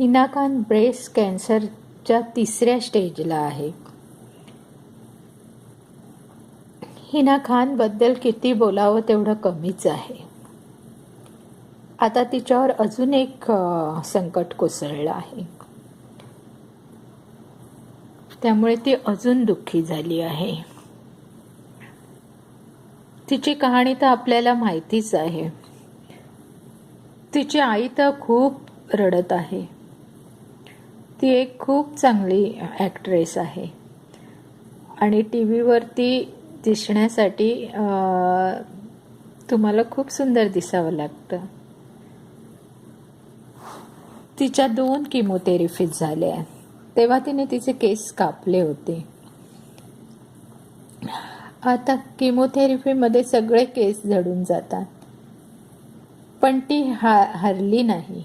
Hina Khan breast कॅन्सरच्या 3ऱ्या स्टेजला आहे. हिना खानबद्दल किती बोलावं तेवढं कमीच आहे. आता तिच्यावर अजून एक संकट कोसळलं आहे, त्यामुळे ती अजून दुःखी झाली आहे. तिची कहाणी तर आपल्याला माहितीच आहे. तिची आई तर खूप रडत आहे. ती एक खूप चांगली ॲक्ट्रेस आहे आणि टी व्हीवरती दिसण्यासाठी तुम्हाला खूप सुंदर दिसावं लागतं. तिच्या 2 किमोथेरपीज झाल्या, तेव्हा तिने तिचे केस कापले होते. आता किमोथेरपीमध्ये सगळे केस झडून जातात, पण ती हरली नाही.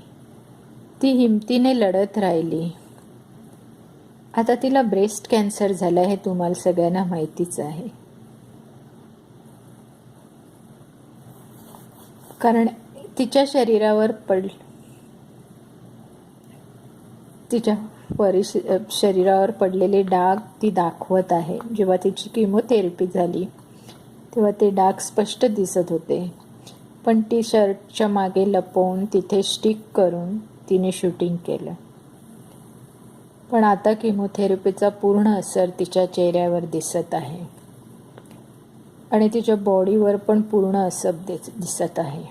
ती हिमतीने लढत राहिली. आता तिला ब्रेस्ट कॅन्सर झाला हे तुम्हाला सगळ्यांना माहितीच आहे. कारण तिच्या शरीरावर शरीरावर पडलेले डाग ती दाखवत आहे. जेव्हा तिची किमोथेरपी झाली तेव्हा ते डाग स्पष्ट दिसत होते, पण टी शर्टच्या मागे लपवून तिथे स्टिक करून तिने शूटिंग केलं. पण आता किमोथेरपीचा पूर्ण असर तिच्या चेहऱ्यावर दिसत आहे आणि तिच्या बॉडीवर पण पूर्ण असर दिसत आहे.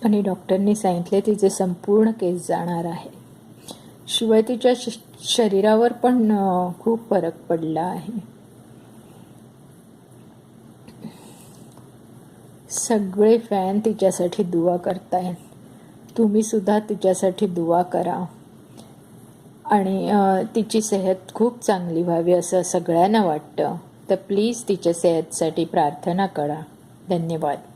आणि डॉक्टरनी सांगितले तिचे संपूर्ण केस जाणार आहे. शिवाय तिच्या शरीरावर पण खूप फरक पडला आहे. सगळे फॅन तिच्यासाठी दुआ करतायत. तुम्ही सुद्धा तिच्यासाठी दुआ करा आणि तिची सेहत खूप चांगली व्हावी असं सगळ्यांना वाटतं. तर प्लीज तिच्या सेहतसाठी प्रार्थना करा. धन्यवाद.